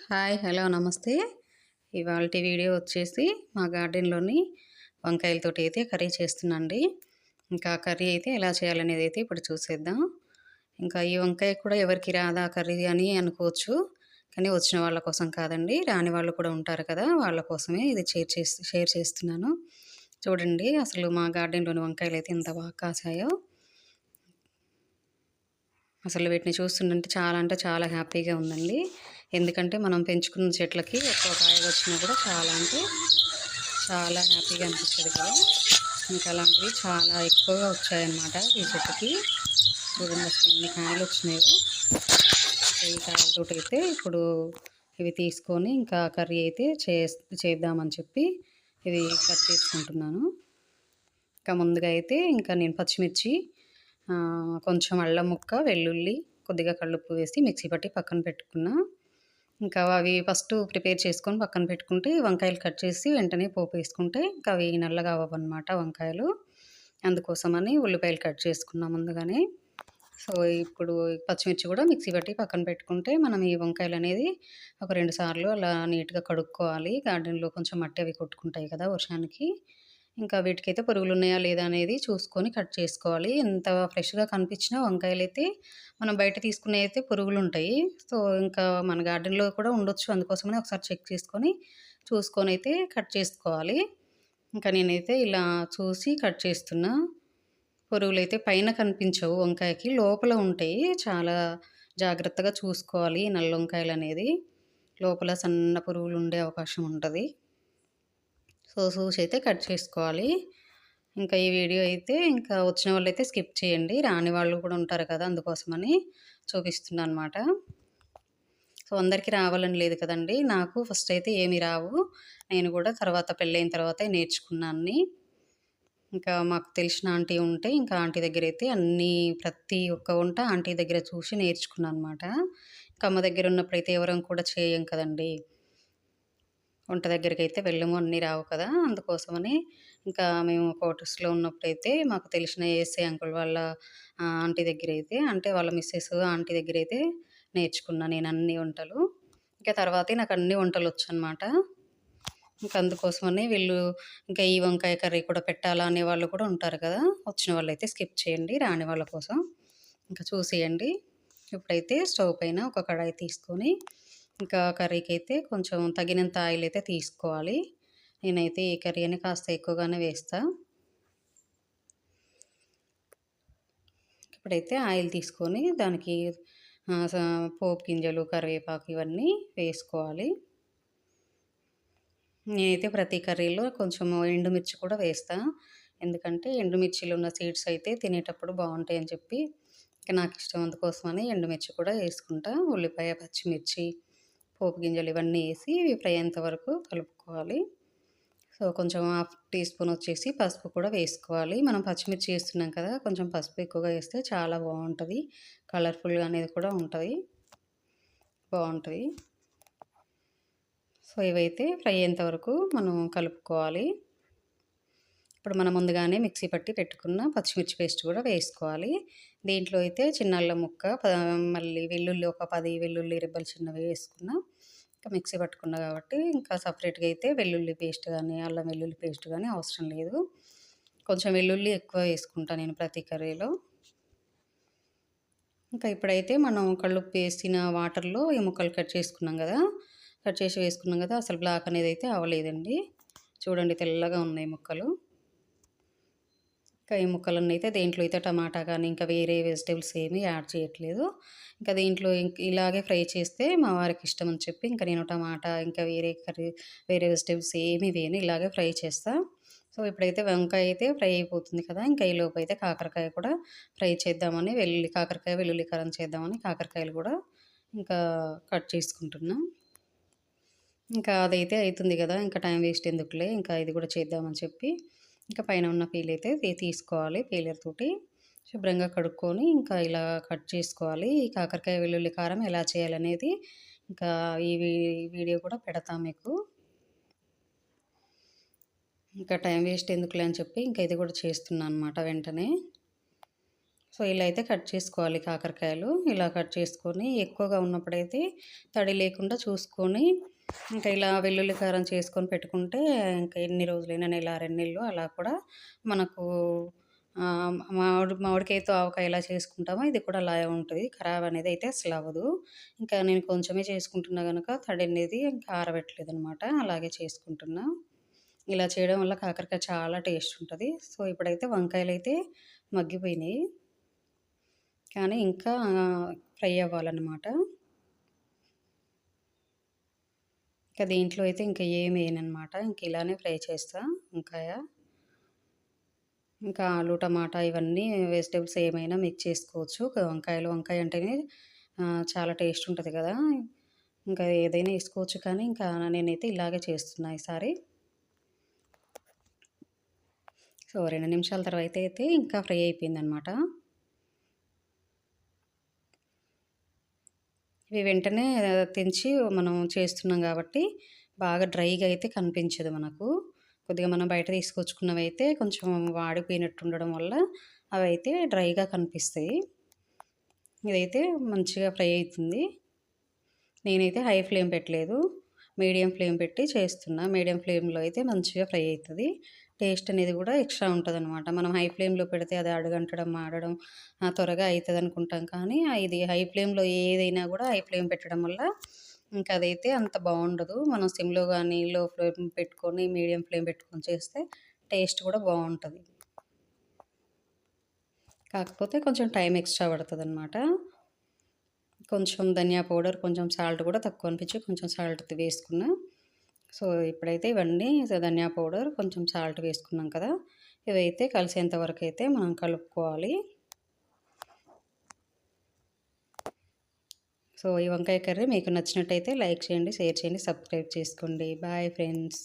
Hi hello నమస్తే. ఇవాల్టి video వచ్చేసి మా గార్డెన్‌లోని వంకాయలతోటి అయితే కర్రీ చేస్తున్నానండి. ఇంకా కర్రీ అయితే ఎలా చేయాలనేది అయితే ఇప్పుడు చూసేద్దాం. ఇంకా ఈ వంకాయ కూడా ఎవరికి రాదా కర్రీ అని అనుకోవచ్చు. కానీ వచ్చిన వాళ్ళ కోసం కాదండి. రాని వాళ్ళు కూడా ఉంటారు కదా! వాళ్ళ కోసమే ఇది షేర్ చేస్తున్నాను. చూడండి అసలు మా గార్డెన్‌లోని వంకాయలైతే ఎంత బాగా కాసాయో. అసలు వీటిని చూస్తుంటే చాలా అంటే చాలా హ్యాపీగా ఉందండి. ఎందుకంటే మనం పెంచుకున్న చెట్లకి ఒక్కో కాయ వచ్చినా కూడా చాలా అంటే చాలా హ్యాపీగా అనిపిస్తది కదా! ఇంకా అలాంటివి చాలా ఎక్కువగా వచ్చాయన్నమాట ఈ చెట్టుకి. చూడండి అసలు ఎన్ని కాయలు వచ్చినాయో. ఈ కాయలతోటైతే ఇప్పుడు ఇవి తీసుకొని ఇంకా కర్రీ అయితే చేద్దామని చెప్పి ఇవి కట్ చేసుకుంటున్నాను. ఇంకా ముందుగా అయితే ఇంకా నేను పచ్చిమిర్చి, కొంచెం అల్లం ముక్క, వెల్లుల్లి, కొద్దిగా కల్లుప్పు వేసి మిక్సీ పట్టి పక్కన పెట్టుకున్నా. ఇంకా అవి ఫస్టు ప్రిపేర్ చేసుకొని పక్కన పెట్టుకుంటే, వంకాయలు కట్ చేసి వెంటనే పోపేసుకుంటే ఇంకా అవి నల్లగా అవ్వవనమాట వంకాయలు. అందుకోసమని ఉల్లిపాయలు కట్ చేసుకున్నా ముందుగానే. సో, ఇప్పుడు పచ్చిమిర్చి కూడా మిక్సీ పట్టి పక్కన పెట్టుకుంటే, మనం ఈ వంకాయలనేది ఒక 2 సార్లు అలా నీట్‌గా కడుక్కోవాలి. గార్డెన్‌లో కొంచెం మట్టి అవి కొట్టుకుంటాయి కదా వర్షానికి. ఇంకా వీటికైతే పురుగులున్నాయా లేదా అనేది చూసుకొని కట్ చేసుకోవాలి. ఎంత ఫ్రెష్‌గా కనిపించినా వంకాయలైతే మనం బయట తీసుకునేవైతే పురుగులుంటాయి. సో, ఇంకా మన గార్డెన్‌లో కూడా ఉండొచ్చు. అందుకోసమని ఒకసారి చెక్ చేసుకొని, చూసుకొనైతే కట్ చేసుకోవాలి. ఇంకా నేనైతే ఇలా చూసి కట్ చేస్తున్నా. పురుగులైతే పైన కనిపించవు వంకాయకి. లోపల ఉంటాయి. చాలా జాగ్రత్తగా చూసుకోవాలి ఈ నల్ల వంకాయలనేది. లోపల సన్న పురుగులుండే అవకాశం ఉంటది. సో, చూసైతే కట్ చేసుకోవాలి. ఇంకా ఈ వీడియో అయితే ఇంకా వచ్చిన వాళ్ళైతే స్కిప్ చేయండి. రాని వాళ్ళు కూడా ఉంటారు కదా! అందుకోసమని చూపిస్తున్నా అనమాట. సో, అందరికీ రావాలని లేదు కదండీ! నాకు ఫస్ట్ అయితే ఏమి రావు. నేను కూడా తర్వాత పెళ్ళైన తర్వాతే నేర్చుకున్నా అన్నీ. ఇంకా మాకు తెలిసిన ఆంటీ ఉంటే, ఇంకా ఆంటీ దగ్గరైతే అన్నీ ప్రతి ఒక్క వంట ఆంటీ దగ్గర చూసి నేర్చుకున్నా అనమాట. ఇంకా అమ్మ దగ్గర ఉన్నప్పుడైతే ఎవరం కూడా చేయం కదండీ! వంట దగ్గరికైతే వెళ్ళము. అన్నీ రావు కదా! అందుకోసమని ఇంకా మేము క్వార్టర్స్‌లో ఉన్నప్పుడైతే మాకు తెలిసిన ఏఎస్ఐ అంకుల్ వాళ్ళ ఆంటీ దగ్గరైతే అంటే వాళ్ళ మిసెస్ ఆంటీ దగ్గరైతే నేర్చుకున్నా నేను అన్ని వంటలు. ఇంకా తర్వాతే నాకు అన్ని వంటలొచ్చనమాట. ఇంక అందుకోసమని వీళ్ళు ఇంకా ఈ వంకాయ కర్రీ కూడా పెట్టాలా అనేవాళ్ళు కూడా ఉంటారు కదా! వచ్చిన వాళ్ళైతే స్కిప్ చేయండి. రాని వాళ్ళ కోసం ఇంకా చూసేయండి. ఇప్పుడైతే స్టవ్ పైన ఒక కడాయి తీసుకొని ఇంకా కర్రీకైతే కొంచెం తగినంత ఆయిల్ అయితే తీసుకోవాలి. నేనైతే ఈ కర్రీ అని కాస్త ఎక్కువగానే వేస్తా. ఇప్పుడైతే ఆయిల్ తీసుకొని దానికి పోపు గింజలు, కరివేపాకు ఇవన్నీ వేసుకోవాలి. నేనైతే ప్రతి కర్రీలో కొంచెం ఎండుమిర్చి కూడా వేస్తా. ఎందుకంటే ఎండుమిర్చిలో ఉన్న సీడ్స్ అయితే తినేటప్పుడు బావుంటాయని చెప్పి ఇక నాకిష్టం అందుకోసమని ఎండుమిర్చి కూడా ఏసుకుంటా. ఉల్లిపాయ, పచ్చిమిర్చి, పోపు గింజలు ఇవన్నీ ఏసి ఇవి ఫ్రై అయ్యేంత వరకు కలుపుకోవాలి. సో, కొంచెం హాఫ్ టీ స్పూన్ వచ్చేసి పసుపు కూడా వేసుకోవాలి. మనం పచ్చిమిర్చి ఏస్తున్నాం కదా! కొంచెం పసుపు ఎక్కువగా ఏస్తే చాలా బావుంటది. కలర్‌ఫుల్‌గా అనేది కూడా ఉంటది. బావుంటది. సో, ఇవైతే ఫ్రై అయ్యేంత వరకు మనం కలుపుకోవాలి. ఇప్పుడు మనం ముందుగానే మిక్సీ పట్టి పెట్టుకున్న పచ్చిమిర్చి పేస్ట్ కూడా వేసుకోవాలి. దీంట్లో అయితే చిన్న అల్లం ముక్క, మళ్ళీ వెల్లుల్లి ఒక 10 వెల్లుల్లి రెబ్బలు చిన్నవి వేసుకున్నా. ఇంకా మిక్సీ పట్టుకున్నా కాబట్టి ఇంకా సపరేట్‌గా అయితే వెల్లుల్లి పేస్ట్ గానీ, అల్లం వెల్లుల్లి పేస్ట్ గానీ అవసరం లేదు. కొంచెం వెల్లుల్లి ఎక్కువ వేసుకుంటా నేను ప్రతి కర్రీలో. ఇంకా ఇప్పుడైతే మనం కల్లుప్పు వేసిన వాటర్‌లో ఈ ముక్కలు కట్ చేసుకున్నాం గదా! కట్ చేసి వేసుకున్నాం గదా! అసలు బ్లాక్ అనేదైతే అవ్వలేదండి. చూడండి తెల్లగా ఉన్నాయి ముక్కలు. ఇంకా ఈ ముక్కలన్నయితే దేంట్లో అయితే టమాటా కానీ, ఇంకా వేరే వెజిటబుల్స్ ఏమీ యాడ్ చేయట్లేదు. ఇంకా దీంట్లో ఇలాగే ఫ్రై చేస్తే మా వారికి ఇష్టమని చెప్పి ఇంకా నేను టమాటా, ఇంకా వేరే వెజిటబుల్స్ ఏమి వేయను. ఇలాగే ఫ్రై చేస్తా. సో, ఇప్పుడైతే వంకాయ అయితే ఫ్రై అయిపోతుంది కదా! ఇంకా ఈలోపు అయితే కాకరకాయ కూడా ఫ్రై చేద్దామని కాకరకాయ, వెల్లుల్లి కారం చేద్దామని కాకరకాయలు కూడా ఇంకా కట్ చేసుకుంటున్నా. ఇంకా అదైతే అయితుంది గదా! ఇంకా టైం వేస్ట్ ఎందుకులే ఇంకా ఇది కూడా చేద్దామని చెప్పి ఇంకా పైన ఉన్న పీలైతే తీసుకోవాలి. పీలర్ తోటి శుభ్రంగా కడుక్కొని ఇంకా ఇలా కట్ చేసుకోవాలి. ఈ కాకరకాయ, వెల్లుల్లి కారం ఎలా చేయాలనేది ఇంకా ఈ వీడియో కూడా పెడతా మీకు. ఇంకా టైం వేస్ట్ ఎందుకులే అని చెప్పి ఇంకా ఇది కూడా చేస్తున్నా అనమాట వెంటనే. సో ఇలా అయితే కట్ చేసుకోవాలి కాకరకాయలు. ఇలా కట్ చేసుకొని ఎక్కువగా ఉన్నప్పుడైతే తడి లేకుండా చూసుకొని ఇంకా ఇలా వెల్లుల్లి కారం చేసుకొని పెట్టుకుంటే ఇంకా ఎన్ని రోజులైనా నెల, 2 నెలలు అలా కూడా మనకు మామిడికాయతో ఆవకాయ ఎలా చేసుకుంటామో ఇది కూడా అలాగే ఉంటది. ఖరాబ్ అనేది అయితే అసలు అవ్వదు. ఇంకా నేను కొంచెమే చేసుకుంటున్నా గనుక తడి అనేది ఇంకా ఆరబెట్టలేదనమాట. అలాగే చేసుకుంటున్నా. ఇలా చేయడం వల్ల కాకరకాయ చాలా టేస్ట్ ఉంటది. సో ఇప్పుడైతే వంకాయలైతే మగ్గిపోయినాయి. కానీ ఇంకా ఫ్రై అవ్వాలన్నమాట. ఇంకా దీంట్లో అయితే ఇంకా ఏమి వేయననమాట. ఇంక ఇలానే ఫ్రై చేస్తా వంకాయ. ఇంకా ఆలు, టమాటా ఇవన్నీ వెజిటబుల్స్ ఏమైనా మిక్స్ చేసుకోవచ్చు. వంకాయ అంటేనే చాలా టేస్ట్ ఉంటది కదా! ఇంకా ఏదైనా ఏసుకోవచ్చు కానీ ఇంకా నేనైతే ఇలాగే చేస్తున్నా ఈసారి. సో 2 నిమిషాల తర్వాత అయితే ఇంకా ఫ్రై అయిపోయిందనమాట. ఇవి వెంటనే తెంచి మనం చేస్తున్నాం కాబట్టి బాగా డ్రైగా అయితే కనిపించదు మనకు. కొద్దిగా మనం బయట తీసుకొచ్చుకున్నవైతే కొంచెం వాడిపోయినట్టు ఉండడం వల్ల అవైతే డ్రైగా కనిపిస్తాయి. ఇదైతే మంచిగా ఫ్రై అవుతుంది. నేనైతే హై ఫ్లేమ్ పెట్టలేదు. మీడియం ఫ్లేమ్ పెట్టి చేస్తున్నా. మీడియం ఫ్లేమ్‌లో అయితే మంచిగా ఫ్రై అయితది. టేస్ట్ అనేది కూడా ఎక్స్ట్రా ఉంటదనమాట. మనం హై ఫ్లేమ్‌లో పెడితే అది అడుగంటడం, మాడడం త్వరగా అయితదనుకుంటాం కానీ ఇది హై ఫ్లేమ్‌లో ఏదైనా కూడా హై ఫ్లేమ్ పెట్టడం వల్ల ఇంకా అదైతే అంత బావుండదు. మనం సిమ్‌లో గానీ, లో ఫ్లేమ్ పెట్టుకొని, మీడియం ఫ్లేమ్ పెట్టుకొని చేస్తే టేస్ట్ కూడా బావుంటది. కాకపోతే కొంచెం టైం ఎక్స్ట్రా పడతదనమాట. కొంచెం ధనియా పౌడర్, కొంచెం సాల్ట్ కూడా తక్కువ అనిపించి కొంచెం సాల్ట్ వేసుకున్నా. సో ఇప్పుడైతే ఇవన్నీ ధనియా పౌడర్, కొంచెం సాల్ట్ వేసుకున్నాం కదా! ఇవైతే కలిసేంత వరకైతే మనం కలుపుకోవాలి. సో ఈ వంకాయ కర్రీ మీకు నచ్చినట్టయితే లైక్ చేయండి, షేర్ చేయండి, సబ్స్క్రైబ్ చేసుకోండి. Bye friends.